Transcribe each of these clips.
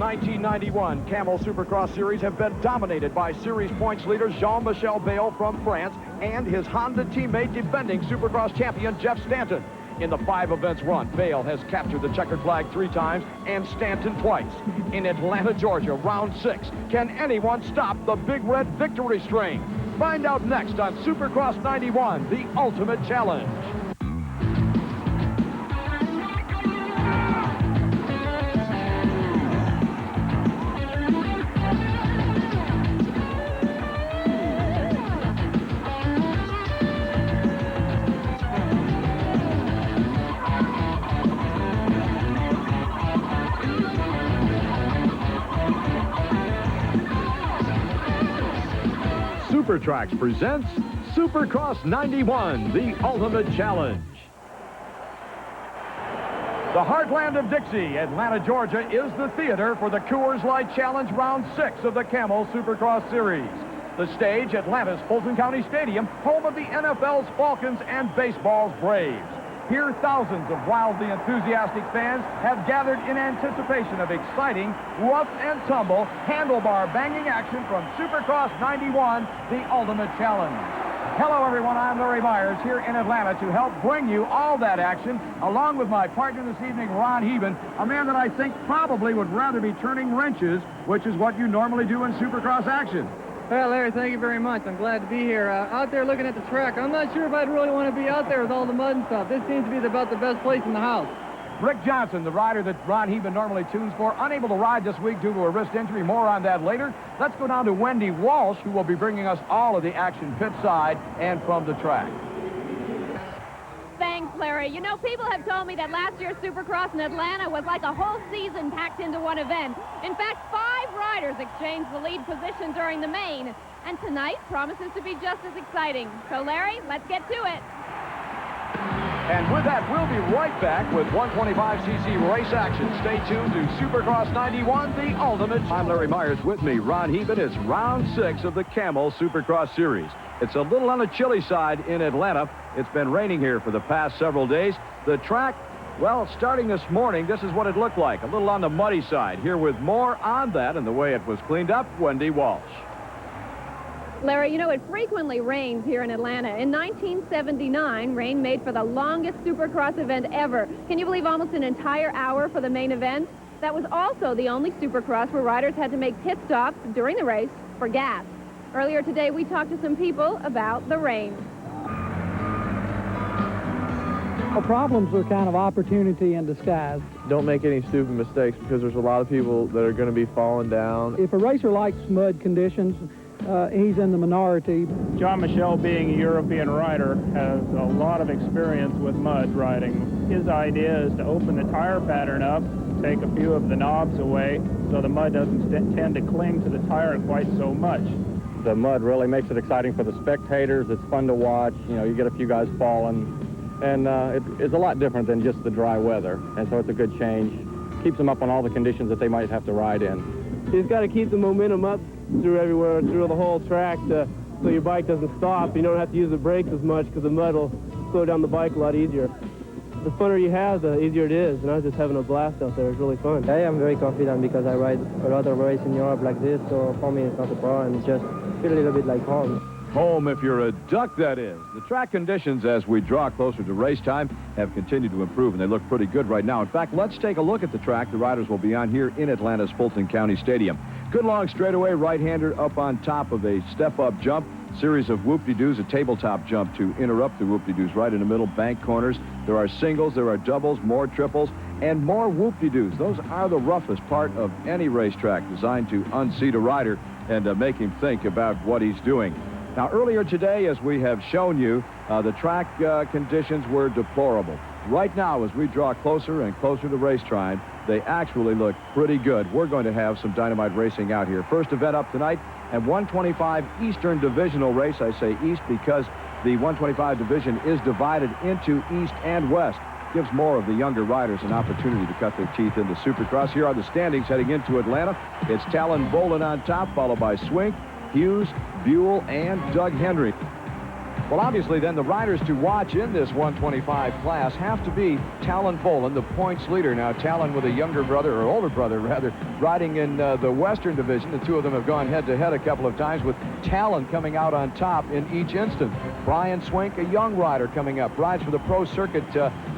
1991 Camel Supercross Series have been dominated by series points leader Jean-Michel Bayle from France and his Honda teammate, defending Supercross champion Jeff Stanton. In the 5 events run, Bayle has captured the checkered flag 3 times and Stanton twice. In Atlanta, Georgia, round 6, can anyone stop the Big Red victory string? Find out next on Supercross 91, the ultimate challenge. Supertrax presents Supercross 91, the ultimate challenge. The heartland of Dixie, Atlanta, Georgia, is the theater for the Coors Light Challenge Round 6 of the Camel Supercross Series. The stage, Atlanta's Fulton County Stadium, home of the NFL's Falcons and baseball's Braves. Here, thousands of wildly enthusiastic fans have gathered in anticipation of exciting, rough and tumble, handlebar banging action from Supercross 91, the ultimate challenge. Hello, everyone. I'm Larry Myers here in Atlanta to help bring you all that action, along with my partner this evening, Ron Heben, a man that I think probably would rather be turning wrenches, which is what you normally do in Supercross action. Well, Larry, thank you very much. I'm glad to be here. Out there looking at the track, I'm not sure if I'd really want to be out there with all the mud and stuff. This seems to be about the best place in the house. Rick Johnson, the rider that Ron Heben normally tunes for, unable to ride this week due to a wrist injury. More on that later. Let's go down to Wendy Walsh, who will be bringing us all of the action pit side and from the track. Thanks, Larry. You know, people have told me that last year's Supercross in Atlanta was like a whole season packed into one event. In fact, 5 riders exchanged the lead position during the main. And tonight promises to be just as exciting. So, Larry, let's get to it. And with that, we'll be right back with 125cc race action. Stay tuned to Supercross 91, the ultimate. I'm Larry Myers. With me, Ron Heben. It's round 6 of the Camel Supercross Series. It's a little on the chilly side in Atlanta. It's been raining here for the past several days. The track, well, starting this morning, this is what it looked like. A little on the muddy side. Here with more on that and the way it was cleaned up, Wendy Walsh. Larry, you know, it frequently rains here in Atlanta. In 1979, rain made for the longest Supercross event ever. Can you believe almost an entire hour for the main event? That was also the only Supercross where riders had to make pit stops during the race for gas. Earlier today, we talked to some people about the rain. Well, problems are kind of opportunity in disguise. Don't make any stupid mistakes, because there's a lot of people that are going to be falling down. If a racer likes mud conditions, he's in the minority. Jean-Michel, being a European rider, has a lot of experience with mud riding. His idea is to open the tire pattern up, take a few of the knobs away so the mud doesn't tend to cling to the tire quite so much. The mud really makes it exciting for the spectators. It's fun to watch. You know, you get a few guys falling, and it's a lot different than just the dry weather. And so it's a good change. Keeps them up on all the conditions that they might have to ride in. You just got to keep the momentum up through everywhere, through the whole track, so your bike doesn't stop. You don't have to use the brakes as much because the mud will slow down the bike a lot easier. The funner you have, the easier it is, and I was just having a blast out there. It's really fun. I am very confident because I ride a lot of races in Europe like this, so for me it's not a problem. It's just feel a little bit like home. Home if you're a duck, that is. The track conditions as we draw closer to race time have continued to improve, and they look pretty good right now. In fact, let's take a look at the track the riders will be on here in Atlanta's Fulton County Stadium. Good long straightaway, right-hander up on top of a step-up jump. Series of whoop-de-doos, a tabletop jump to interrupt the whoop-de-doos right in the middle, bank corners. There are singles, there are doubles, more triples, and more whoop-de-doos. Those are the roughest part of any racetrack, designed to unseat a rider and make him think about what he's doing. Now, earlier today, as we have shown you, the track conditions were deplorable. Right now, as we draw closer and closer to race time, they actually look pretty good. We're going to have some dynamite racing out here. First event up tonight, and 125 Eastern Divisional race. I say East because the 125 division is divided into East and West. Gives more of the younger riders an opportunity to cut their teeth into Supercross. Here are the standings heading into Atlanta. It's Talon Bolin on top, followed by Swink, Hughes, Buell, and Doug Henry. Well, obviously, then the riders to watch in this 125 class have to be Talon Bolin, the points leader. Now, Talon with a younger brother, or older brother, rather, riding in the Western Division. The two of them have gone head-to-head a couple of times, with Talon coming out on top in each instance. Brian Swink, a young rider coming up, rides for the Pro Circuit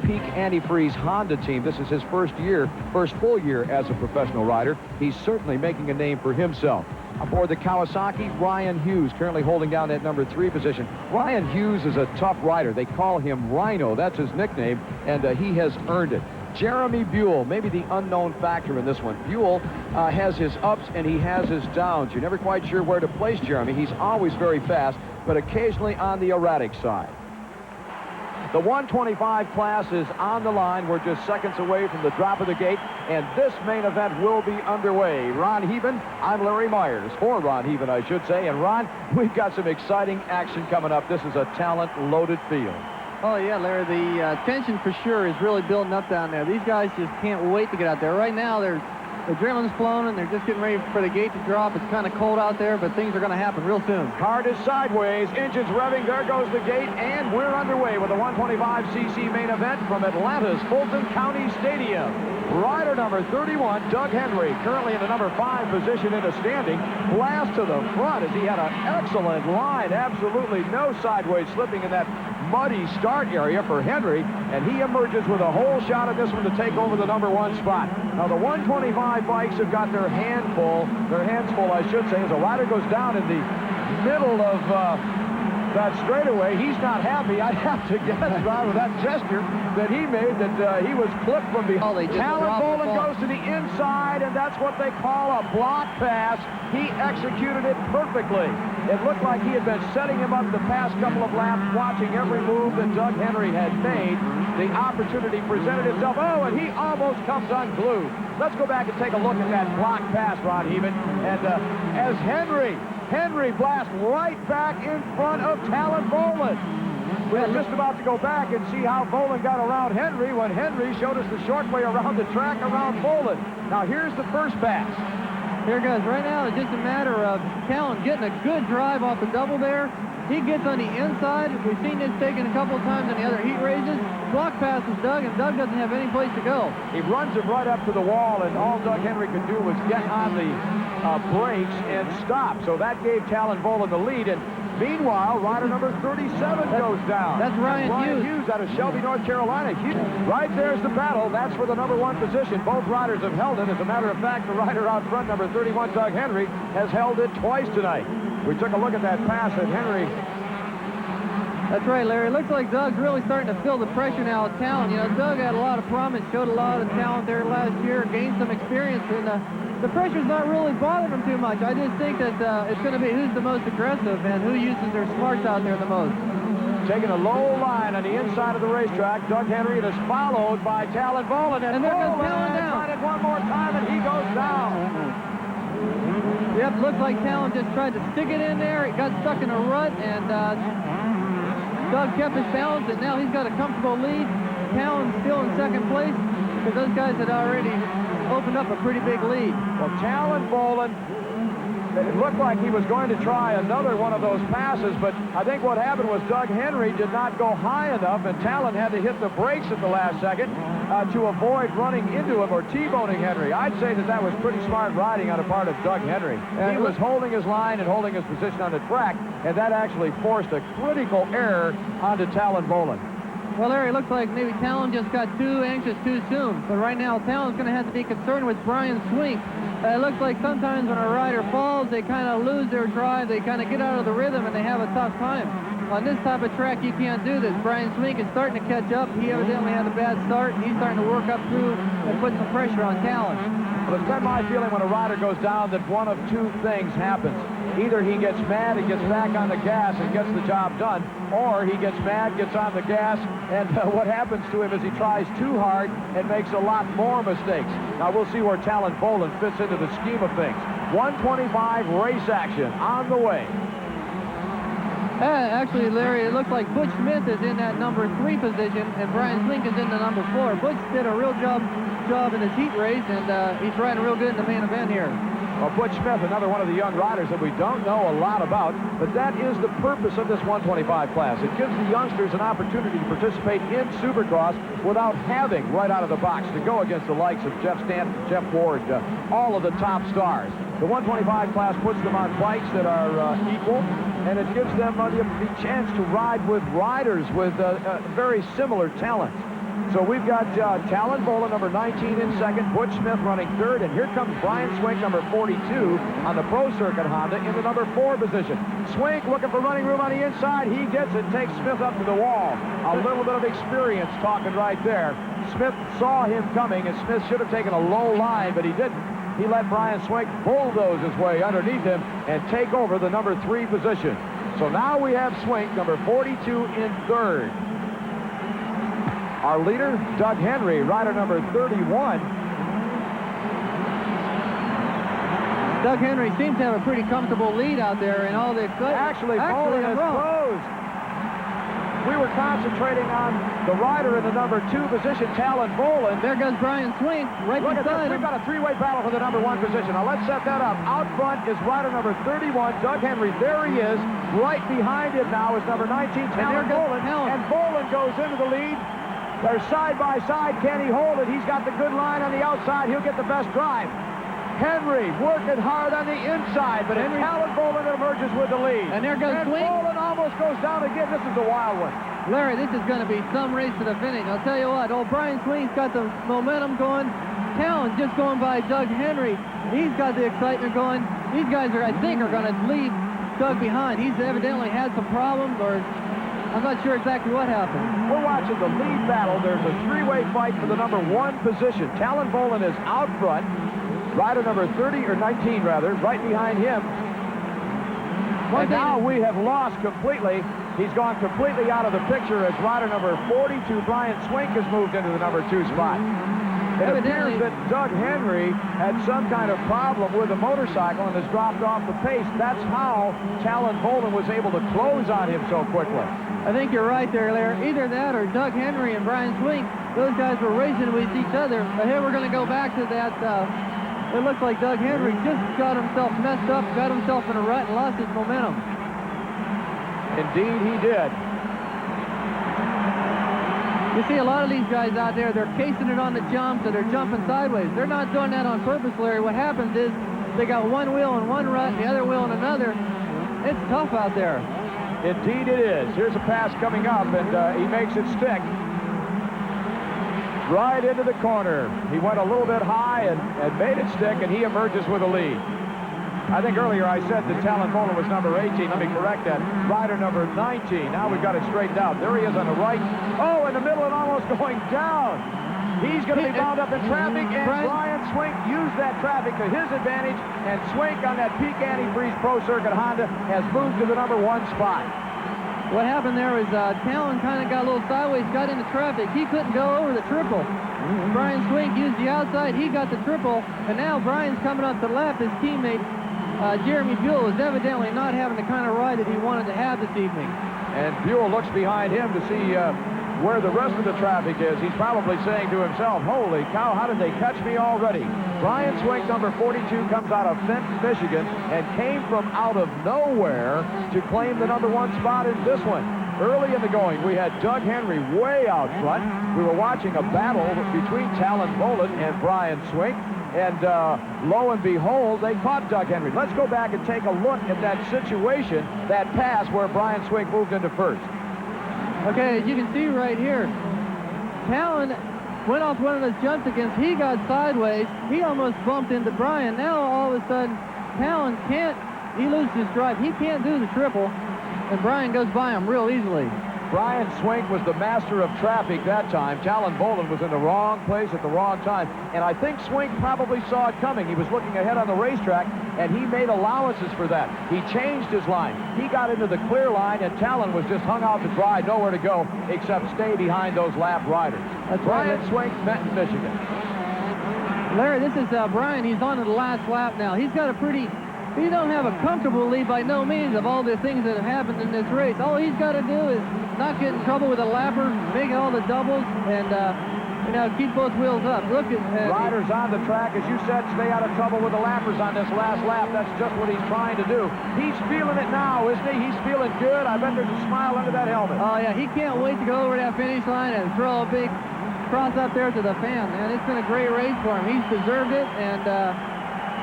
Peak Antifreeze Honda team. This is his first full year as a professional rider. He's certainly making a name for himself. Aboard the Kawasaki, Ryan Hughes, currently holding down that number 3 position. Ryan Hughes is a tough rider. They call him Rhino. That's his nickname, and he has earned it. Jeremy Buell, maybe the unknown factor in this one. Buell has his ups and he has his downs. You're never quite sure where to place Jeremy. He's always very fast, but occasionally on the erratic side. The 125 class is on the line. We're just seconds away from the drop of the gate, and this main event will be underway. Ron Heaven, I'm Larry Myers, for Ron Heaven, I should say. And Ron, we've got some exciting action coming up. This is a talent-loaded field. Oh, yeah, Larry, the tension for sure is really building up down there. These guys just can't wait to get out there. Right now, the adrenaline's flowing, and they're just getting ready for the gate to drop. It's kind of cold out there, but things are going to happen real soon. Card is sideways, engines revving, there goes the gate, and we're underway with the 125cc main event from Atlanta's Fulton County Stadium. Rider number 31, Doug Henry, currently in the number 5 position in the standing. Blast to the front as he had an excellent line. Absolutely no sideways slipping in that muddy start area for Henry, and he emerges with a whole shot at this one to take over the number 1 spot. Now, the 125 bikes have got their hands full, I should say, as a rider goes down in the middle of that straightaway. He's not happy. I'd have to guess by with that gesture that he made that he was clipped from behind. Talon Bolin goes to the inside, and that's what they call a block pass. He executed it perfectly. It looked like he had been setting him up the past couple of laps, watching every move that Doug Henry had made. The opportunity presented itself. Oh, and he almost comes unglued. Let's go back and take a look at that block pass, Ron Heaven. And as Henry blasts right back in front of Talon Bolin. We were just about to go back and see how Bolin got around Henry when Henry showed us the short way around the track around Bolin. Now here's the first pass. Here, guys, right now it's just a matter of Talon getting a good drive off the double there. He gets on the inside. We've seen this taken a couple of times in the other heat races. Block passes Doug, and Doug doesn't have any place to go. He runs him right up to the wall, and all Doug Henry could do was get on the brakes and stop. So that gave Talon Bolin the lead. And meanwhile, rider number 37 goes down. That's Ryan Hughes out of Shelby, North Carolina. Right there's the battle. That's for the number 1 position. Both riders have held it. As a matter of fact, the rider out front, number 31, Doug Henry, has held it twice tonight. We took a look at that pass at Henry. That's right, Larry. It looks like Doug's really starting to feel the pressure now with Talon. You know, Doug had a lot of promise, showed a lot of talent there last year, gained some experience, and the pressure's not really bothering him too much. I just think that it's going to be who's the most aggressive and who uses their smarts out there the most. Taking a low line on the inside of the racetrack, Doug Henry, and is followed by Talon Bolin. And there goes Talon down. Tried it one more time, and he goes down. Yep, looks like Talon just tried to stick it in there. It got stuck in a rut, and Doug kept his balance, and now he's got a comfortable lead. Talon's still in second place because those guys had already opened up a pretty big lead. Well, Talon Bolin, it looked like he was going to try another one of those passes, but I think what happened was Doug Henry did not go high enough, and Talon had to hit the brakes at the last second to avoid running into him or T-boning Henry. I'd say that was pretty smart riding on the part of Doug Henry. He was holding his line and holding his position on the track, and that actually forced a critical error onto Talon Bolin. Well, Larry, it looks like maybe Talon just got too anxious too soon. But right now, Talon's going to have to be concerned with Brian Swink. It looks like sometimes when a rider falls, they kind of lose their drive. They kind of get out of the rhythm, and they have a tough time. On this type of track, you can't do this. Brian Swink is starting to catch up. He evidently had a bad start, and he's starting to work up through and put some pressure on Talon. Well, it's been my feeling when a rider goes down that one of two things happens. Either he gets mad and gets back on the gas and gets the job done, or he gets mad, gets on the gas, and what happens to him is he tries too hard and makes a lot more mistakes. Now, we'll see where Talon Bolin fits into the scheme of things. 125 race action on the way. Actually, Larry, it looks like Butch Smith is in that number 3 position, and Brian Swink is in the number 4. Butch did a real job in his heat race, and he's riding real good in the main event here. Well, Butch Smith, another one of the young riders that we don't know a lot about, but that is the purpose of this 125 class. It gives the youngsters an opportunity to participate in Supercross without having, right out of the box, to go against the likes of Jeff Stanton, Jeff Ward, all of the top stars. The 125 class puts them on bikes that are equal, and it gives them the chance to ride with riders with very similar talents. So we've got Talon Boland, number 19, in second, Butch Smith running third, and here comes Brian Swink, number 42, on the Pro Circuit Honda in the number 4 position. Swink looking for running room on the inside. He gets it, takes Smith up to the wall. A little bit of experience talking right there. Smith saw him coming, and Smith should have taken a low line, but he didn't. He let Brian Swink bulldoze his way underneath him and take over the number 3 position. So now we have Swink, number 42, in third. Our leader, Doug Henry, rider number 31. Doug Henry seems to have a pretty comfortable lead out there in all the excitement. Actually, Boland has closed. We were concentrating on the rider in the number 2 position, Talon Boland. There goes Brian Swink right Look at beside this. him. We've got a 3-way battle for the number 1 position. Now let's set that up. Out front is rider number 31, Doug Henry. There he is. Right behind him now is number 19, Talon Boland. And Boland goes into the lead. They're side by side. Can he hold it? He's got the good line on the outside. He'll get the best drive. Henry working hard on the inside, but Talon Boland emerges with the lead. And there goes Swink. Boland almost goes down again. This is a wild one. Larry, this is going to be some race to the finish. I'll tell you what, old Brian Swink's got the momentum going. Talon's just going by Doug Henry. He's got the excitement going. These guys are, I think, are going to leave Doug behind. He's evidently had some problems, or I'm not sure exactly what happened. We're watching the lead battle. There's a 3-way fight for the number 1 position. Talon Boland is out front. Rider number 30, or 19 rather, right behind him. And now we have lost completely. He's gone completely out of the picture as rider number 42, Brian Swink, has moved into the number 2 spot. It appears that Doug Henry had some kind of problem with a motorcycle and has dropped off the pace. That's how Talon Boland was able to close on him so quickly. I think you're right there, Larry. Either that or Doug Henry and Brian Swink, those guys were racing with each other. But here we're going to go back to that. It looks like Doug Henry just got himself messed up, got himself in a rut, and lost his momentum. Indeed, he did. You see a lot of these guys out there, they're casing it on the jumps, or they're jumping sideways. They're not doing that on purpose, Larry. What happens is they got one wheel in one rut and the other wheel in another. It's tough out there. Indeed it is. Here's a pass coming up, and he makes it stick. Right into the corner. He went a little bit high and made it stick, and he emerges with a lead. I think earlier I said that Talon Boland was number 18. Let me correct that. Rider number 19. Now we've got it straightened out. There he is on the right. Oh, in the middle and almost going down. He's going to be bound up in traffic, and Brian Swink used that traffic to his advantage, and Swink on that peak antifreeze Pro Circuit Honda has moved to the number 1 spot. What happened there was Talon kind of got a little sideways, got into traffic. He couldn't go over the triple. Brian Swink used the outside. He got the triple, and now Brian's coming up the left. His teammate, Jeremy Buell, is evidently not having the kind of ride that he wanted to have this evening. And Buell looks behind him to see where the rest of the traffic is. He's probably saying to himself, holy cow, how did they catch me already? Brian Swink, number 42, comes out of Fenton, Michigan, and came from out of nowhere to claim the number 1 spot in this one. Early in the going, we had Doug Henry way out front. We were watching a battle between Talon Boland and Brian Swink, and lo and behold, they caught Doug Henry. Let's go back and take a look at that situation, that pass where Brian Swink moved into first. Okay, as you can see right here, Talon went off one of those jumps against. He got sideways. He almost bumped into Brian. Now all of a sudden, Talon can't. He loses his drive. He can't do the triple, and Brian goes by him real easily. Brian Swink was the master of traffic that time. Talon Boland was in the wrong place at the wrong time. And I think Swink probably saw it coming. He was looking ahead on the racetrack, and he made allowances for that. He changed his line. He got into the clear line, and Talon was just hung out to dry, nowhere to go except stay behind those lap riders. That's Brian Swink, Fenton, Michigan. Larry, this is Brian. He's on to the last lap now. He's got a pretty... He don't have a comfortable lead by no means of all the things that have happened in this race. All he's got to do is not get in trouble with a lapper, make all the doubles, and you know, keep both wheels up. Look at Riders on the track, as you said, stay out of trouble with the lappers on this last lap. That's just what he's trying to do. He's feeling it now, isn't he? He's feeling good. I bet there's a smile under that helmet. Oh, yeah, he can't wait to go over that finish line and throw a big cross up there to the fan, man. It's been a great race for him. He's deserved it, and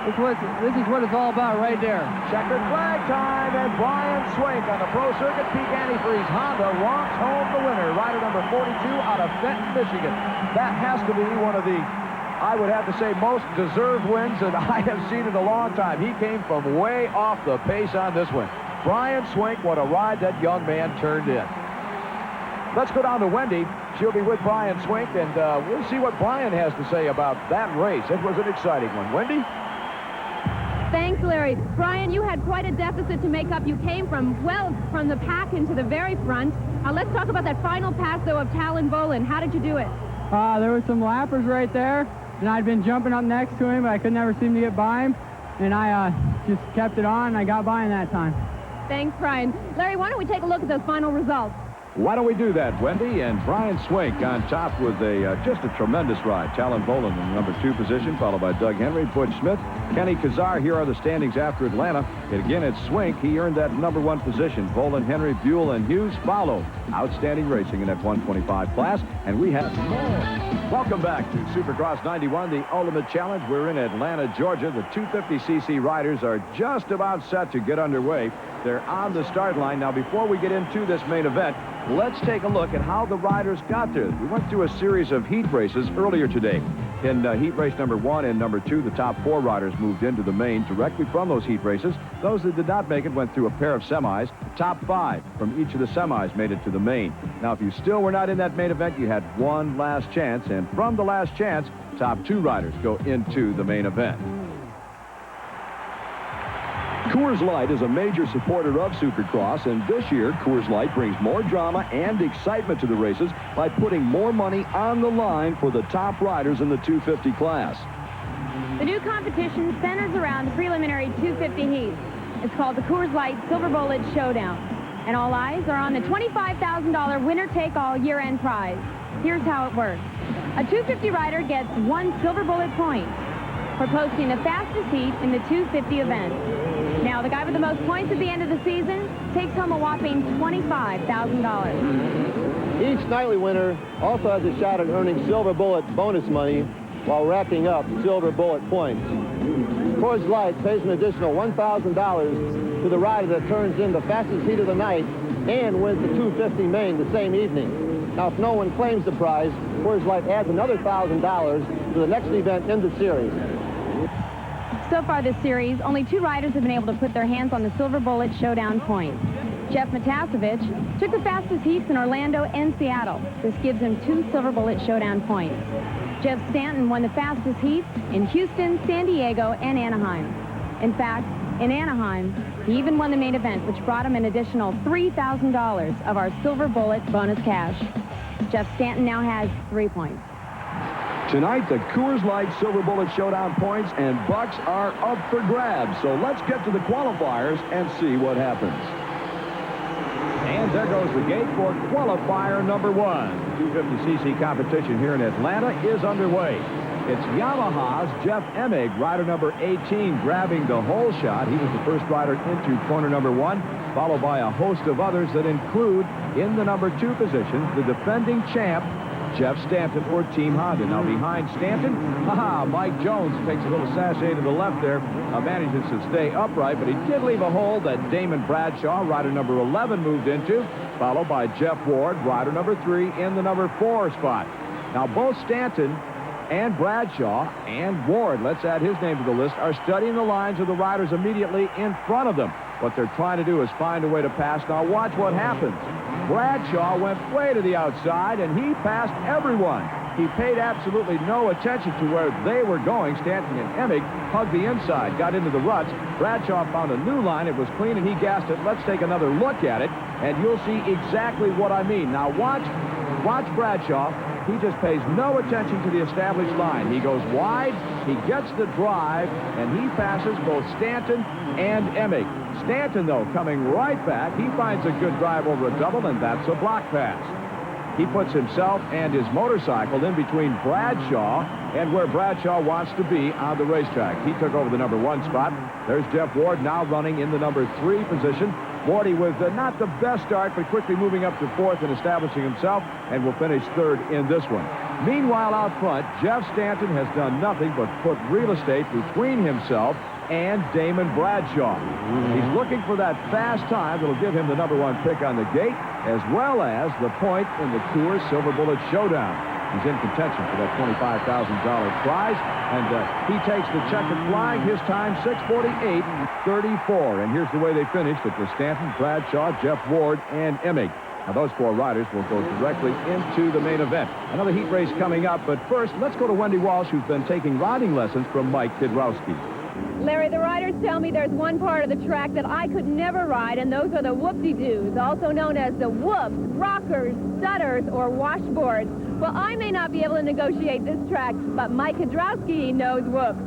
this is what it's all about right there. Checkered flag time, and Brian Swink on the Pro Circuit Peak Antifreeze Honda walks home the winner. Rider number 42 out of Benton, Michigan. That has to be one of the, I would have to say, most deserved wins that I have seen in a long time. He came from way off the pace on this one. Brian Swink, what a ride that young man turned in. Let's go down to Wendy. She'll be with Brian Swink, and we'll see what Brian has to say about that race. It was an exciting one. Wendy? Thanks, Larry. Brian, you had quite a deficit to make up. You came from the pack into the very front. Let's talk about that final pass, though, of Talon Bolin. How did you do it? There were some lappers right there, and I'd been jumping up next to him, but I could never seem to get by him. And I just kept it on, and I got by him that time. Thanks, Brian. Larry, why don't we take a look at those final results? Why don't we do that, Wendy? And Brian Swink on top with just a tremendous ride. Talon Bolin in the number 2 position, followed by Doug Henry, Butch Smith, Kenny Kazar. Here are the standings after Atlanta. And again, it's Swink. He earned that number 1 position. Bolin, Henry, Buell, and Hughes follow. Outstanding racing in that 125 class. And we have more. Welcome back to Supercross 91, the ultimate challenge. We're in Atlanta, Georgia. The 250cc riders are just about set to get underway. They're on the start line. Now, before we get into this main event, let's take a look at how the riders got there. We went through a series of heat races earlier today. In heat race number 1 and number 2, the top 4 riders moved into the main directly from those heat races. Those that did not make it went through a pair of semis. Top 5 from each of the semis made it to the main. Now, if you still were not in that main event, you had one last chance. And from the last chance, top 2 riders go into the main event. Coors Light is a major supporter of Supercross, and this year, Coors Light brings more drama and excitement to the races by putting more money on the line for the top riders in the 250 class. The new competition centers around the preliminary 250 heat. It's called the Coors Light Silver Bullet Showdown, and all eyes are on the $25,000 winner-take-all year-end prize. Here's how it works. A 250 rider gets 1 Silver Bullet point for posting the fastest heat in the 250 event. Now, the guy with the most points at the end of the season takes home a whopping $25,000. Each nightly winner also has a shot at earning Silver Bullet bonus money while racking up Silver Bullet points. Coors Light pays an additional $1,000 to the rider that turns in the fastest heat of the night and wins the 250 main the same evening. Now, if no one claims the prize, Coors Light adds another $1,000 to the next event in the series. So far this series, only 2 riders have been able to put their hands on the Silver Bullet Showdown points. Jeff Matasevich took the fastest heats in Orlando and Seattle. This gives him 2 Silver Bullet Showdown points. Jeff Stanton won the fastest heats in Houston, San Diego, and Anaheim. In fact, in Anaheim, he even won the main event, which brought him an additional $3,000 of our Silver Bullet bonus cash. Jeff Stanton now has 3 points. Tonight, the Coors Light Silver Bullet Showdown points and bucks are up for grabs. So let's get to the qualifiers and see what happens. And there goes the gate for qualifier number 1. The 250cc competition here in Atlanta is underway. It's Yamaha's Jeff Emig, rider number 18, grabbing the hole shot. He was the first rider into corner number 1, followed by a host of others that include, in the number 2 position, the defending champ, Jeff Stanton for Team Honda. Now behind Stanton, Mike Jones takes a little sachet to the left there, manages to stay upright, but he did leave a hole that Damon Bradshaw, rider number 11, moved into, followed by Jeff Ward, rider number 3, in the number 4 spot. Now both Stanton and Bradshaw and Ward, let's add his name to the list, are studying the lines of the riders immediately in front of them. What they're trying to do is find a way to pass. Now watch what happens. Bradshaw went way to the outside, and he passed everyone. He paid absolutely no attention to where they were going. Stanton and Emig hugged the inside, got into the ruts. Bradshaw found a new line. It was clean, and he gassed it. Let's take another look at it, and you'll see exactly what I mean. Now watch Bradshaw. He just pays no attention to the established line. He goes wide, he gets the drive, and he passes both Stanton and Emig. Stanton, though, coming right back, he finds a good drive over a double, and that's a block pass. He puts himself and his motorcycle in between Bradshaw and where Bradshaw wants to be on the racetrack. He took over the number 1 spot. There's Jeff Ward now running in the number 3 position. Wardy with not the best start, but quickly moving up to 4th and establishing himself, and will finish 3rd in this one. Meanwhile, out front, Jeff Stanton has done nothing but put real estate between himself and Damon Bradshaw. He's looking for that fast time that'll give him the number 1 pick on the gate, as well as the point in the Coors Silver Bullet Showdown. He's in contention for that $25,000 prize, and he takes the checkered flag. His time, 6:48.34. And here's the way they finished. It was Stanton, Bradshaw, Jeff Ward, and Emig. Now, those 4 riders will go directly into the main event. Another heat race coming up, but first, let's go to Wendy Walsh, who's been taking riding lessons from Mike Kidrowski. Larry, the riders tell me there's one part of the track that I could never ride, and those are the whoop-de-doos, also known as the whoops, rockers, stutters, or washboards. Well, I may not be able to negotiate this track, but Mike Kidrowski knows whoops.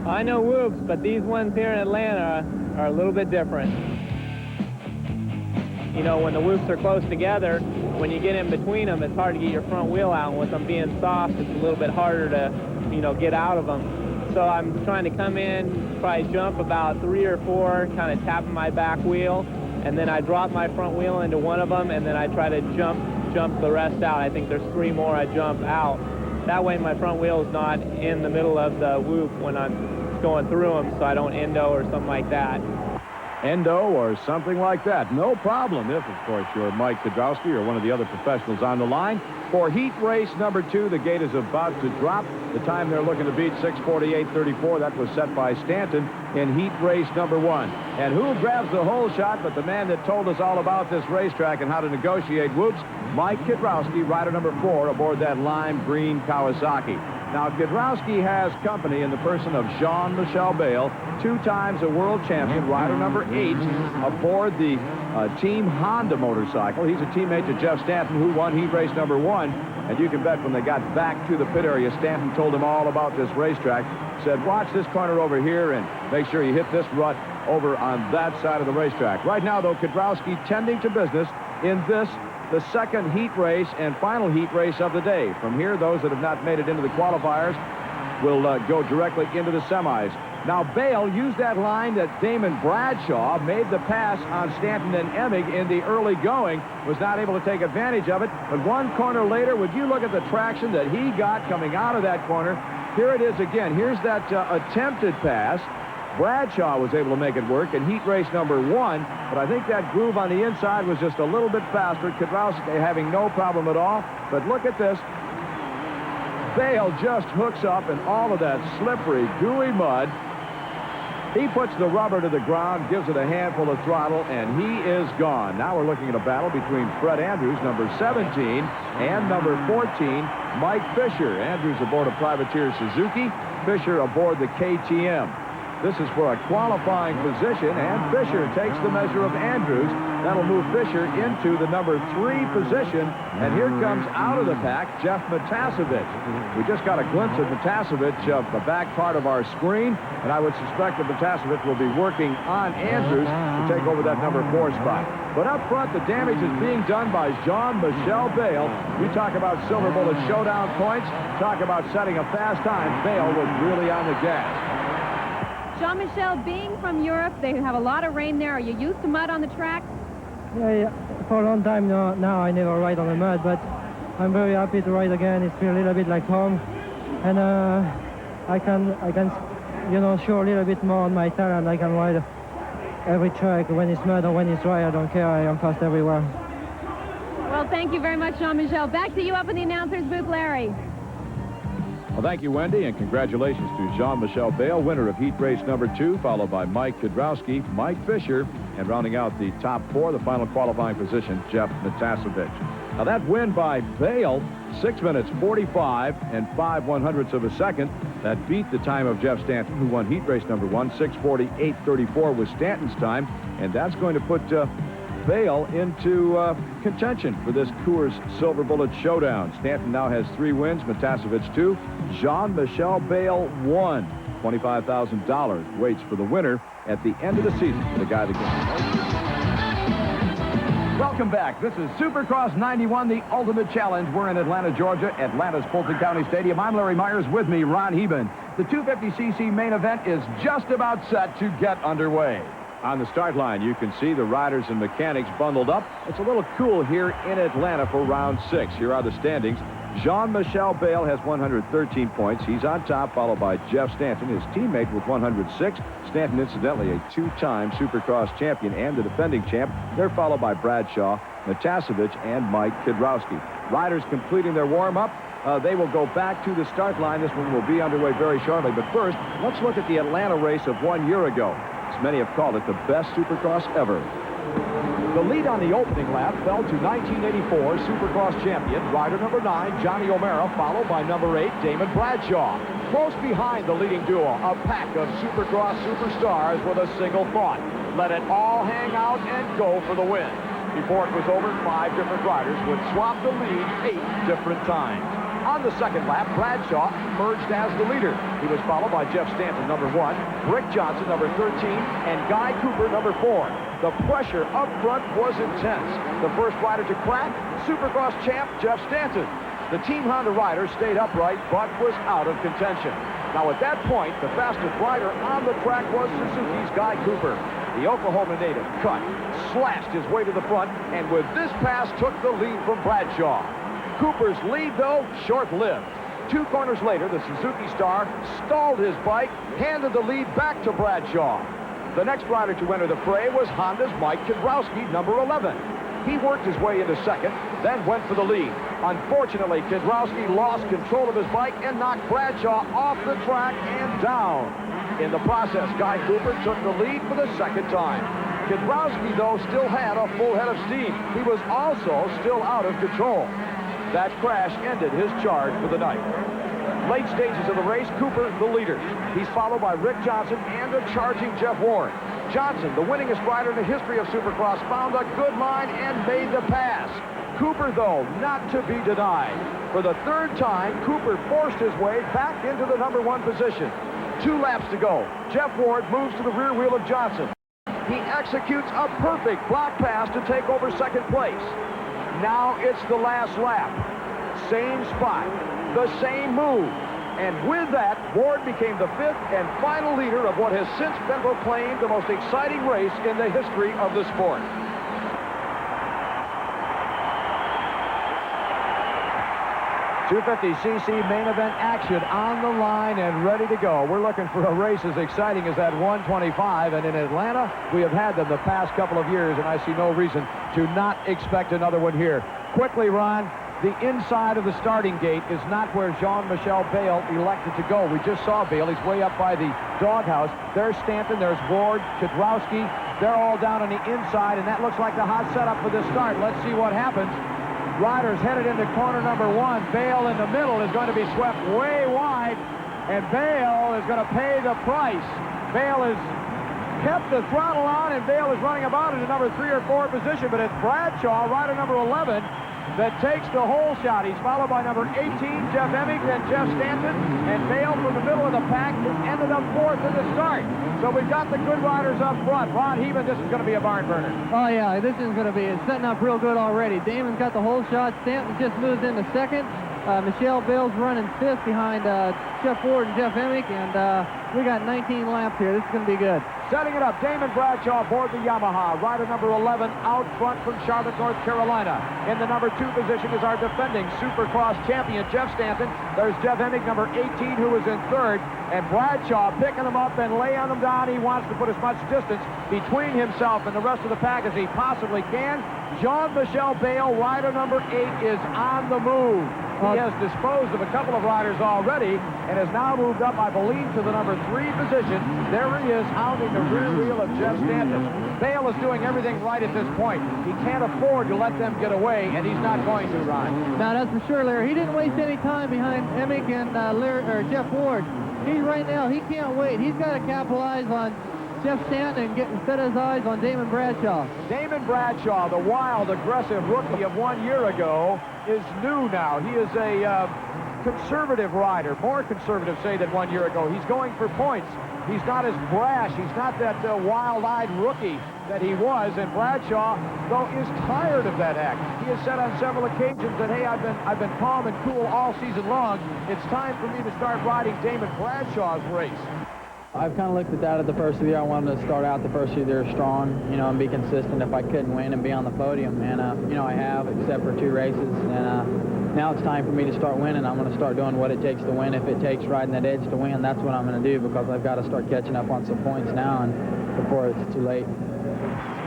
I know whoops, but these ones here in Atlanta are a little bit different. You know, when the whoops are close together, when you get in between them, it's hard to get your front wheel out. And with them being soft, it's a little bit harder to, you know, get out of them. So I'm trying to come in, probably jump about 3 or 4, kind of tapping my back wheel, and then I drop my front wheel into one of them, and then I try to jump the rest out. I think there's 3 more I jump out. That way my front wheel is not in the middle of the whoop when I'm going through them, so I don't endo or something like that. Endo or something like that. No problem if, of course, you're Mike Kidrowski or one of the other professionals on the line. For heat race number 2, the gate is about to drop. The time they're looking to beat, 6:48.34. That was set by Stanton in heat race number 1. And who grabs the whole shot but the man that told us all about this racetrack and how to negotiate whoops? Mike Kidrowski, rider number 4 aboard that lime green Kawasaki. Now, Kidrowski has company in the person of Jean-Michel Bayle, 2 times a world champion, rider number 8, aboard the Team Honda motorcycle. He's a teammate to Jeff Stanton, who won heat race number 1. And you can bet when they got back to the pit area, Stanton told him all about this racetrack. Said, watch this corner over here and make sure you hit this rut over on that side of the racetrack. Right now, though, Kidrowski tending to business in this, the second heat race and final heat race of the day. From here, those that have not made it into the qualifiers will go directly into the semis. Now, Bayle used that line that Damon Bradshaw made the pass on Stanton and Emig in the early going, was not able to take advantage of it. But 1 corner later, would you look at the traction that he got coming out of that corner? Here it is again. Here's that attempted pass. Bradshaw was able to make it work in heat race number 1, but I think that groove on the inside was just a little bit faster. Kidrowski having no problem at all. But look at this. Bayle just hooks up in all of that slippery, gooey mud. He puts the rubber to the ground, gives it a handful of throttle, and he is gone. Now we're looking at a battle between Fred Andrews, number 17, and number 14, Mike Fisher. Andrews aboard a privateer Suzuki, Fisher aboard the KTM. This is for a qualifying position, and Fisher takes the measure of Andrews. That'll move Fisher into the number 3 position, and here comes out of the pack Jeff Matasevich. We just got a glimpse of Matasevich of the back part of our screen, and I would suspect that Matasevich will be working on Andrews to take over that number 4 spot. But up front, the damage is being done by Jean-Michel Bayle. You talk about Silver Bullet Showdown points, talk about setting a fast time. Bayle was really on the gas. Jean-Michel, being from Europe, they have a lot of rain there. Are you used to mud on the track? Yeah, for a long time now I never ride on the mud, but I'm very happy to ride again. It feels a little bit like home, and I can you know, show a little bit more on my talent. I can ride every track when it's mud or when it's dry. I don't care. I am fast everywhere. Well, thank you very much, Jean-Michel. Back to you up in the announcer's booth, Larry. Well, thank you, Wendy, and congratulations to Jean-Michel Bayle, winner of heat race number 2, followed by Mike Kidrowski, Mike Fisher, and rounding out the top 4, the final qualifying position, Jeff Matasevich. Now, that win by Bayle, 6 minutes 45 and 5/100ths of a second. That beat the time of Jeff Stanton, who won heat race number 1, 6:48.34 was Stanton's time, and that's going to put Bayle into contention for this Coors Silver Bullet Showdown. Stanton now has 3 wins, Matasevich 2, Jean-Michel Bayle 1. $25,000 waits for the winner at the end of the season for the guy that gets Welcome back. This is Supercross 91, the ultimate challenge. We're in Atlanta, Georgia, Atlanta's Fulton County Stadium. I'm Larry Myers. With me, Ron Heben. The 250cc main event is just about set to get underway. On the start line, you can see the riders and mechanics bundled up. It's a little cool here in Atlanta for round 6. Here are the standings. Jean-Michel Bayle has 113 points. He's on top, followed by Jeff Stanton, his teammate, with 106. Stanton, incidentally, a two-time Supercross champion and the defending champ. They're followed by Bradshaw, Natasevich, and Mike Kidrowski. Riders completing their warm-up. They will go back to the start line. This one will be underway very shortly. But first, let's look at the Atlanta race of 1 year ago. As many have called it the best Supercross ever. The lead on the opening lap fell to 1984 Supercross champion, rider number 9, Johnny O'Mara, followed by number 8, Damon Bradshaw. Close behind the leading duo, a pack of Supercross superstars with a single thought: let it all hang out and go for the win. Before it was over, 5 different riders would swap the lead 8 different times. On the second lap, Bradshaw emerged as the leader. He was followed by Jeff Stanton, number 1, Rick Johnson, number 13, and Guy Cooper, number 4. The pressure up front was intense. The first rider to crack, Supercross champ Jeff Stanton. The Team Honda rider stayed upright, but was out of contention. Now at that point, the fastest rider on the track was Suzuki's Guy Cooper. The Oklahoma native cut, slashed his way to the front, and with this pass took the lead from Bradshaw. Cooper's lead, though, short-lived. 2 corners later, the Suzuki star stalled his bike, handed the lead back to Bradshaw. The next rider to enter the fray was Honda's Mike Kidrowski, number 11. He worked his way into second, then went for the lead. Unfortunately, Kidrowski lost control of his bike and knocked Bradshaw off the track and down. In the process, Guy Cooper took the lead for the second time. Kidrowski, though, still had a full head of steam. He was also still out of control. That crash ended his charge for the night. Late stages of the race, Cooper the leader. He's followed by Rick Johnson and a charging Jeff Ward. Johnson, the winningest rider in the history of Supercross, found a good line and made the pass. Cooper, though, not to be denied. For the 3rd time, Cooper forced his way back into the number 1 position. 2 laps to go. Jeff Ward moves to the rear wheel of Johnson. He executes a perfect block pass to take over second place. Now it's the last lap. Same spot, the same move. And with that, Ward became the 5th and final leader of what has since been proclaimed the most exciting race in the history of the sport. 250cc main event action on the line and ready to go. We're looking for a race as exciting as that 125, and in Atlanta, we have had them the past couple of years, and I see no reason to not expect another one here. Quickly, Ron, the inside of the starting gate is not where Jean-Michel Bayle elected to go. We just saw Bayle. He's way up by the doghouse. There's Stanton, there's Ward, Kidrowski. They're all down on the inside, and that looks like the hot setup for this start. Let's see what happens. Riders headed into corner number 1. Bayle in the middle is going to be swept way wide, and Bayle is going to pay the price. Bayle has kept the throttle on, and Bayle is running about in the number 3 or 4 position, but it's Bradshaw, rider number 11, that takes the whole shot. He's followed by number 18, Jeff Emig, then Jeff Stanton, and Bayle from the middle of the pack has ended up 4th in the start. So we've got the good riders up front. Ron Heben, this is going to be a barn burner. Oh, yeah, this is going to be setting up real good already. Damon's got the whole shot. Stanton just moved into second. Michelle Bayle's running 5th behind Jeff Ward and Jeff Emig, and we got 19 laps here. This is going to be good. Setting it up, Damon Bradshaw aboard the Yamaha. Rider number 11 out front from Charlotte, North Carolina. In the number 2 position is our defending Supercross champion, Jeff Stanton. There's Jeff Emig, number 18, who is in 3rd. And Bradshaw picking them up and laying them down. He wants to put as much distance between himself and the rest of the pack as he possibly can. Jean-Michel Bayle, rider number 8, is on the move. He has disposed of a couple of riders already and has now moved up, I believe, to the number 3 position. There he is, hounding the rear wheel of Jeff Stanton. Bayle is doing everything right at this point. He can't afford to let them get away, and he's not going to, Ron. Now, that's for sure, Larry. He didn't waste any time behind Emig and Jeff Ward. Right now, he can't wait. He's got to capitalize on Jeff Stanton and set his eyes on Damon Bradshaw. Damon Bradshaw, the wild, aggressive rookie of 1 year ago, is new now. He is a conservative rider, more conservative, say, than 1 year ago. He's going for points. He's not as brash. He's not that wild-eyed rookie that he was. And Bradshaw, though, is tired of that act. He has said on several occasions that, hey, I've been calm and cool all season long. It's time for me to start riding Damon Bradshaw's race. I've kind of looked at that at the first of the year. I wanted to start out the first of the year strong, you know, and be consistent if I couldn't win and be on the podium. And, you know, I have, except for 2 races. And now it's time for me to start winning. I'm going to start doing what it takes to win. If it takes riding that edge to win, that's what I'm going to do, because I've got to start catching up on some points now and before it's too late.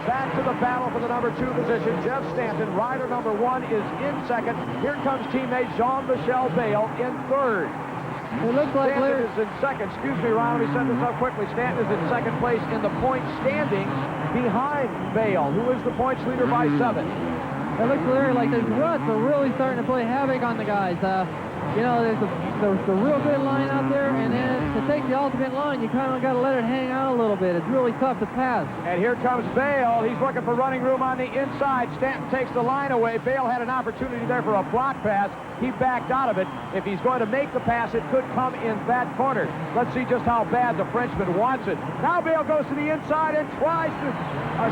Back to the battle for the number 2 position. Jeff Stanton, rider number 1, is in second. Here comes teammate Jean-Michel Bale in third. It looks like Stanton is in second. Excuse me, Ron, let me set this up quickly. Stanton is in second place in the point standing behind Bale, who is the points leader by 7. It looks, Larry, like those ruts are really starting to play havoc on the guys. You know, there's a real good line out there, and then to take the ultimate line, you kind of got to let it hang out a little bit. It's really tough to pass. And here comes Bale. He's looking for running room on the inside. Stanton takes the line away. Bale had an opportunity there for a block pass. He backed out of it. If he's going to make the pass, it could come in that corner. Let's see just how bad the Frenchman wants it. Now Bale goes to the inside and tries to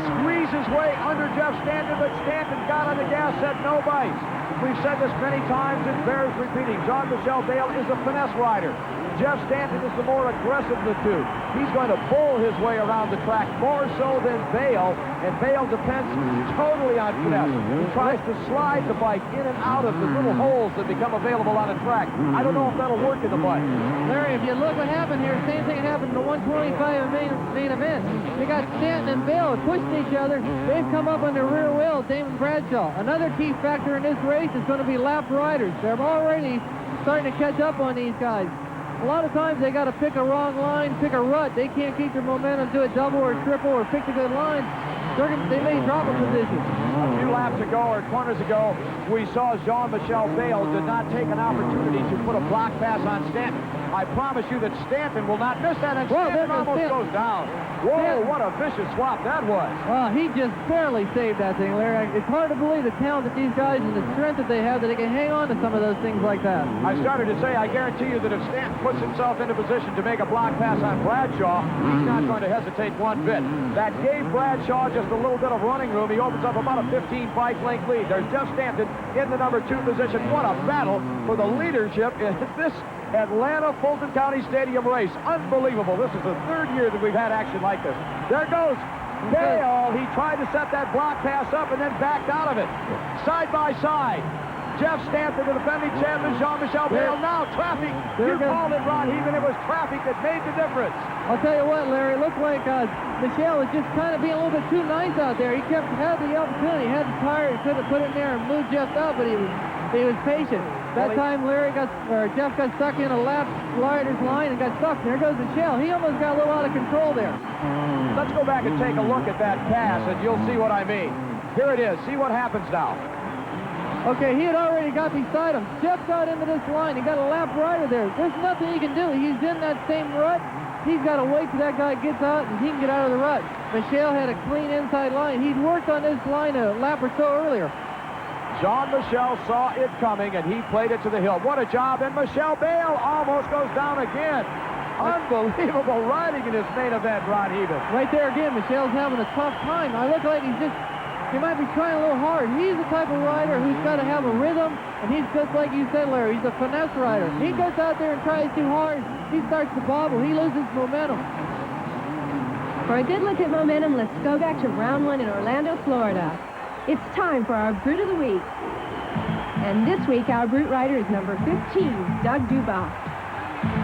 squeeze his way under Jeff Stanton, but Stanton got on the gas, said no bites. We've said this many times, it bears repeating. Jean-Michel Bale is a finesse rider. Jeff Stanton is the more aggressive of the two. He's going to bull his way around the track more so than Bale, and Bale depends totally on finesse. He tries to slide the bike in and out of the little holes that become available on a track. I don't know if that'll work in the bike. Larry, if you look what happened here, same thing happened in the 125 main event. They got Stanton and Bale pushed each other. They've come up on the rear wheel, Damon Bradshaw. Another key factor in this race is going to be lap riders. They're already starting to catch up on these guys. A lot of times they got to pick a wrong line, pick a rut. They can't keep their momentum, do a double or triple or pick a good line. They may drop a position. A few laps ago or corners ago, we saw Jean-Michel Bale did not take an opportunity to put a block pass on Stanton. I promise you that Stanton will not miss that, and Stanton almost goes down. Whoa, what a vicious swap that was. Well, he just barely saved that thing, Larry. It's hard to believe the talent that these guys and the strength that they have, that they can hang on to some of those things like that. I started to say, I guarantee you that if Stanton puts himself into position to make a block pass on Bradshaw, he's not going to hesitate one bit. That gave Bradshaw just a little bit of running room. He opens up about a 15-bike length lead. There's Jeff Stanton in the number 2 position. What a battle for the leadership in this Atlanta Fulton County Stadium race. Unbelievable. This is the 3rd year that we've had action like this. There goes Bale. He tried to set that block pass up and then backed out of it. Side by side. Jeff Stanton, the defending champion, Jean-Michel Bale. Now traffic. You called it, Ron Heaven. It was traffic that made the difference. I'll tell you what, Larry, it looked like Michel was just kind of being a little bit too nice out there. He had the opportunity, had the tire, he could have put it in there and moved Jeff out, but he was patient. That time Jeff got stuck in a lap rider's line and got stuck. There goes Michel. He almost got a little out of control there. Let's go back and take a look at that pass, and you'll see what I mean. Here it is. See what happens now. Okay, he had already got beside him. Jeff got into this line. He got a lap rider there. There's nothing he can do. He's in that same rut. He's got to wait till that guy gets out and he can get out of the rut. Michel had a clean inside line. He'd worked on this line a lap or so earlier. Jean-Michel saw it coming, and he played it to the hill. What a job, and Michel Bale almost goes down again. Unbelievable riding in this main event, Ron Heaven. Right there again, Michel's having a tough time. I look like he might be trying a little hard. He's the type of rider who's got to have a rhythm, and he's just like you said, Larry. He's a finesse rider. He goes out there and tries too hard. He starts to bobble. He loses momentum. For a good look at momentum, let's go back to round 1 in Orlando, Florida. It's time for our Brute of the Week. And this week, our Brute rider is number 15, Doug Dubach.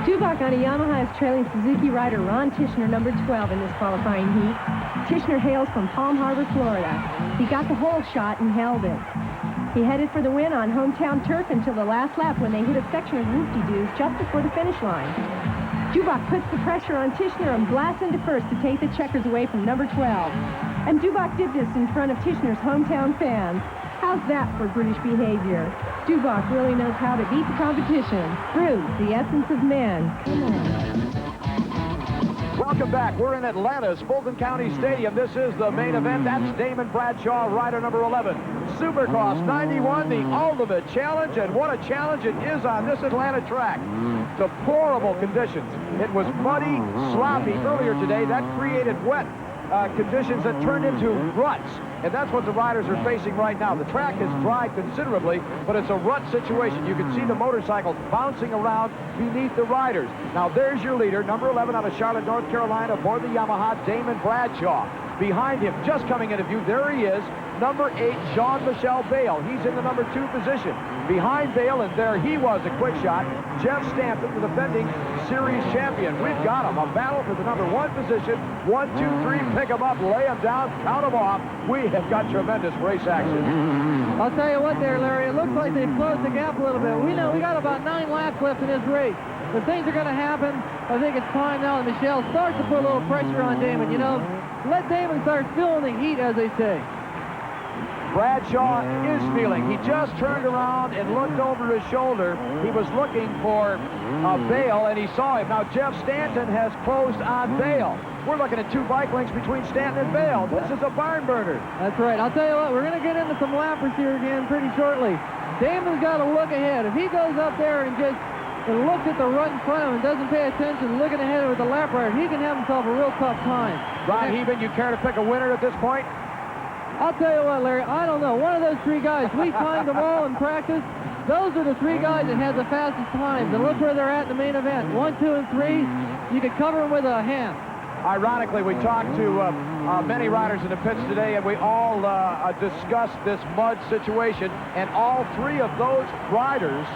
Dubach on a Yamaha is trailing Suzuki rider Ron Tichenor, number 12 in this qualifying heat. Tichenor hails from Palm Harbor, Florida. He got the hole shot and held it. He headed for the win on hometown turf until the last lap when they hit a section of whoop-de-doos just before the finish line. Dubach puts the pressure on Tichenor and blasts into first to take the checkers away from number 12. And Dubach did this in front of Tichenor's hometown fans. How's that for British behavior? Dubach really knows how to beat the competition. Brute, the essence of men. Come on. Welcome back. We're in Atlanta's Fulton County Stadium. This is the main event. That's Damon Bradshaw, rider number 11. Supercross 91, the ultimate challenge, and what a challenge it is on this Atlanta track. Deplorable conditions. It was muddy, sloppy earlier today. That created wet conditions that turned into ruts, and that's what the riders are facing right now. The track has dried considerably, but it's a rut situation. You can see the motorcycles bouncing around beneath the riders. Now there's your leader, number 11 out of Charlotte, North Carolina, aboard the Yamaha, Damon Bradshaw. Behind him, just coming into view, there he is, number 8, Jean-Michel Bale. He's in the number 2 position. Behind Bale, and there he was, a quick shot, Jeff Stanton, the defending series champion. We've got him. A battle for the number 1 position. 1, 2, 3, pick him up, lay him down, count him off. We have got tremendous race action. I'll tell you what there, Larry. It looks like they've closed the gap a little bit. We know we got about 9 laps left in this race. But things are going to happen. I think it's time now that Michelle starts to put a little pressure on Damon. You know, let Damon start feeling the heat, as they say. Bradshaw is feeling. He just turned around and looked over his shoulder. He was looking for Bale, and he saw him. Now, Jeff Stanton has closed on Bale. We're looking at 2 bike lengths between Stanton and Bale. This is a barn burner. That's right. I'll tell you what, we're going to get into some lappers here again pretty shortly. Damon's got to look ahead. If he goes up there and just looks at the rut in front of him and doesn't pay attention, looking ahead with the lap rider, he can have himself a real tough time. Ron Heben, you care to pick a winner at this point? I'll tell you what, Larry, I don't know. One of those 3 guys, we timed them all in practice. Those are the 3 guys that had the fastest times. And look where they're at in the main event. 1, 2, and 3. You could cover them with a hand. Ironically, we talked to many riders in the pits today, and we all discussed this mud situation. And all 3 of those riders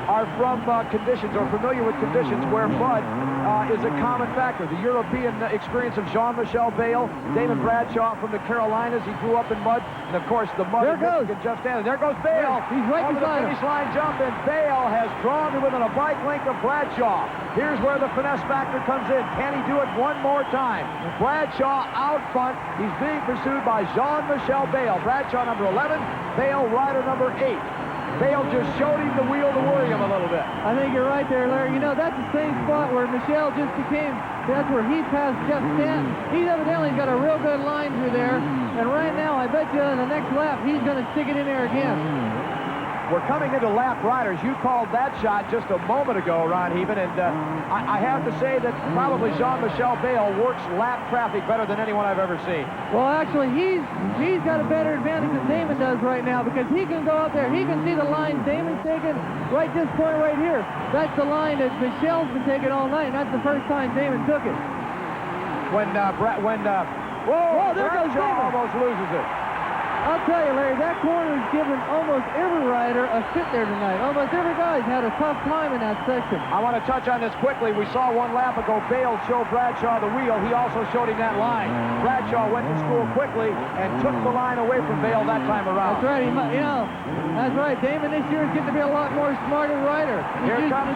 are from conditions or familiar with conditions where mud is a common factor. The European experience of Jean-Michel Bale, Damon Bradshaw from the Carolinas. He grew up in mud, and of course the mud. There goes Jeff Stanton. There goes Bale. He's right over beside the finish line jump, and Bale has drawn to within a bike length of Bradshaw. Here's where the finesse factor comes in. Can he do it one more time? Bradshaw out front. He's being pursued by Jean-Michel Bale. Bradshaw number 11, Bale rider number 8. Bale just showed him the wheel to worry him a little bit. I think you're right there, Larry. You know, that's the same spot where Michelle just became, that's where he passed Jeff Stanton. He's evidently got a real good line through there. And right now, I bet you in the next lap, he's going to stick it in there again. We're coming into lap riders. You called that shot just a moment ago, Ron Heben, and I have to say that probably Jean-Michel Bale works lap traffic better than anyone I've ever seen. Well, actually, he's got a better advantage than Damon does right now, because he can go up there. He can see the line Damon's taking right this point right here. That's the line that Michelle's been taking all night, and that's the first time Damon took it. Whoa, there goes Damon. Almost loses it. I'll tell you, Larry, that corner's given almost every rider a fit there tonight. Almost every guy's had a tough time in that section. I want to touch on this quickly. We saw 1 lap ago Bale show Bradshaw the wheel. He also showed him that line. Bradshaw went to school quickly and took the line away from Bale that time around. That's right. That's right. Damon this year is getting to be a lot more smarter rider. Here he comes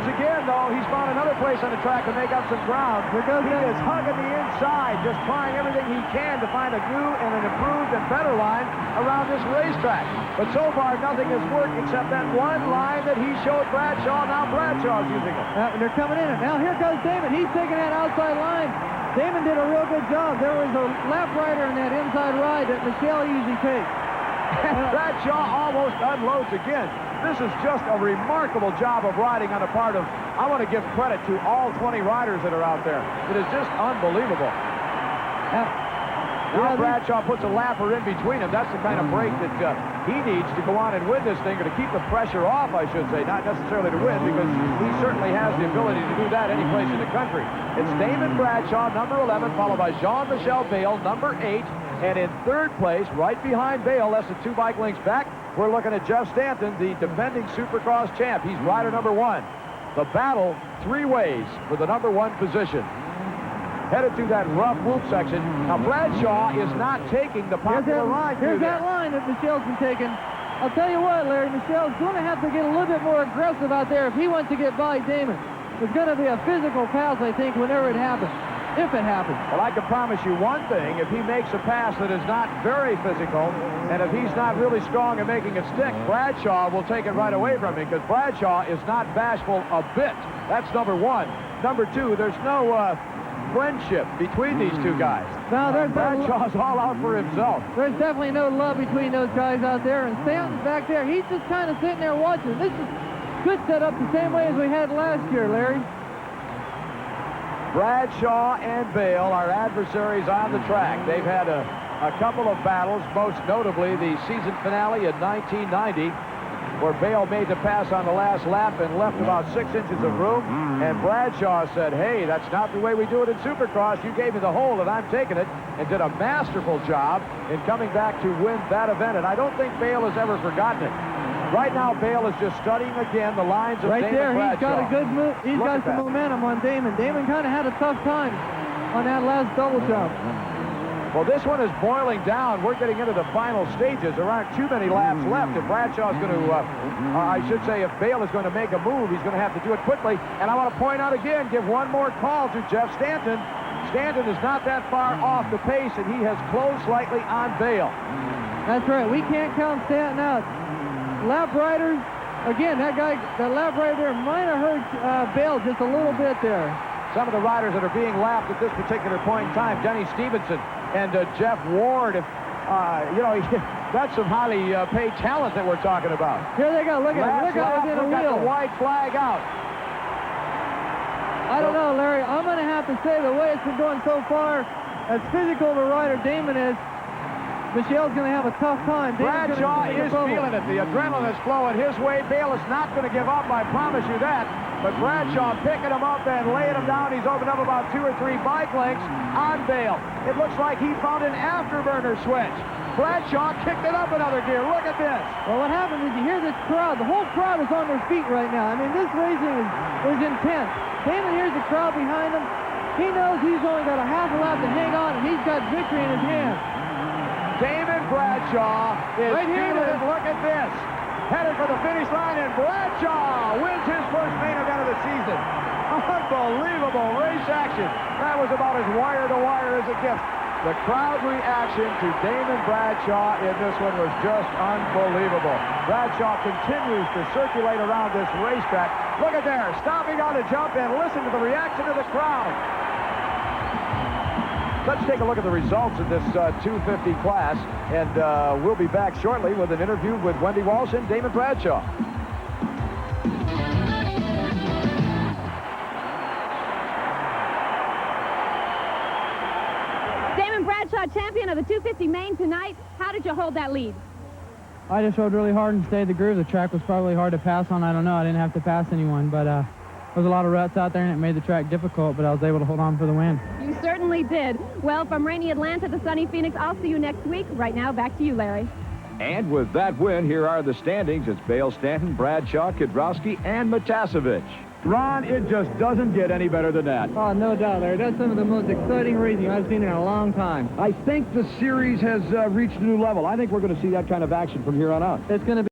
again, though. He's found another place on the track to make up some ground. He is hugging the inside, just trying everything he can to find a new and an improved and better line around this racetrack. But so far, nothing has worked except that one line that he showed Bradshaw. Now Bradshaw's using it. And they're coming in. Now here goes Damon. He's taking that outside line. Damon did a real good job. There was a lap rider in that inside ride that Michelle usually takes. Bradshaw almost unloads again. This is just a remarkable job of riding on the part of, I want to give credit to all 20 riders that are out there. It is just unbelievable. Now Bradshaw puts a lapper in between them. That's the kind of break that he needs to go on and win this thing, or to keep the pressure off, I should say. Not necessarily to win, because he certainly has the ability to do that any place in the country. It's Damon Bradshaw, number 11, followed by Jean-Michel Bale, number 8. And in 3rd place, right behind Bale, less than 2 bike lengths back, we're looking at Jeff Stanton, the defending Supercross champ. He's rider number 1. The battle 3 ways for the number 1 position. Headed through that rough whoop section. Now Bradshaw is not taking the popular line through there. Here's that line that Michelle's been taking. I'll tell you what, Larry, Michelle's going to have to get a little bit more aggressive out there if he wants to get by Damon. It's going to be a physical pass, I think, whenever it happens. If it happens. Well, I can promise you one thing. If he makes a pass that is not very physical, and if he's not really strong in making it stick, Bradshaw will take it right away from him, because Bradshaw is not bashful a bit. That's number 1. number 2, there's no friendship between these two guys. No, Bradshaw's all out for himself. There's definitely no love between those guys out there, and Stanton's back there. He's just kind of sitting there watching. This is good setup, the same way as we had last year, Larry. Bradshaw and Bale are adversaries on the track. They've had a couple of battles, most notably the season finale in 1990, where Bale made the pass on the last lap and left about 6 inches of room, and Bradshaw said, hey, that's not the way we do it in Supercross. You gave me the hole and I'm taking it, and did a masterful job in coming back to win that event, and I don't think Bale has ever forgotten it. Right now, Bale is just studying again the lines of Damon Bradshaw. He's got a good move. He's got some momentum on Damon. Damon kind of had a tough time on that last double jump. Well, this one is boiling down. We're getting into the final stages. There aren't too many laps left. If Bradshaw's going to, I should say, if Bale is going to make a move, he's going to have to do it quickly. And I want to point out again, give one more call to Jeff Stanton. Stanton is not that far off the pace, and he has closed slightly on Bale. That's right. We can't count Stanton out. Lap riders, again, that lap rider there might have hurt Bale just a little bit there. Some of the riders that are being lapped at this particular point in time, Denny Stevenson and Jeff Ward, that's some highly paid talent that we're talking about. Here they go. Look at it. Look out within a wheel. The white flag out. I don't know, Larry. I'm going to have to say the way it's been going so far, as physical of a rider Damon is, Michelle's going to have a tough time. Bradshaw is feeling it. The adrenaline is flowing his way. Bale is not going to give up, I promise you that. But Bradshaw picking him up and laying him down. He's opened up about 2 or 3 bike lengths on Bale. It looks like he found an afterburner switch. Bradshaw kicked it up another gear. Look at this. Well, what happens is you hear this crowd. The whole crowd is on their feet right now. I mean, this racing is intense. Damon hears the crowd behind him. He knows he's only got a half a lap to hang on, and he's got victory in his hands. Damon Bradshaw is right here. Look at this. Headed for the finish line, and Bradshaw wins his first main event of the season. Unbelievable race action. That was about as wire-to-wire as it gets. The crowd reaction to Damon Bradshaw in this one was just unbelievable. Bradshaw continues to circulate around this racetrack. Look at there, stopping on the jump, and listen to the reaction of the crowd. Let's take a look at the results of this 250 class, and we'll be back shortly with an interview with Wendy Walsh and Damon Bradshaw. Damon Bradshaw, champion of the 250 main tonight. How did you hold that lead? I just rode really hard and stayed the groove. The track was probably hard to pass on. I don't know. I didn't have to pass anyone, but there was a lot of ruts out there, and it made the track difficult, but I was able to hold on for the win. You certainly did. Well, from rainy Atlanta to sunny Phoenix, I'll see you next week. Right now, back to you, Larry. And with that win, here are the standings. It's Bale, Stanton, Bradshaw, Kidrowski, and Matasevich. Ron, it just doesn't get any better than that. Oh, no doubt, Larry. That's some of the most exciting racing I've seen in a long time. I think the series has reached a new level. I think we're going to see that kind of action from here on out. It's going to be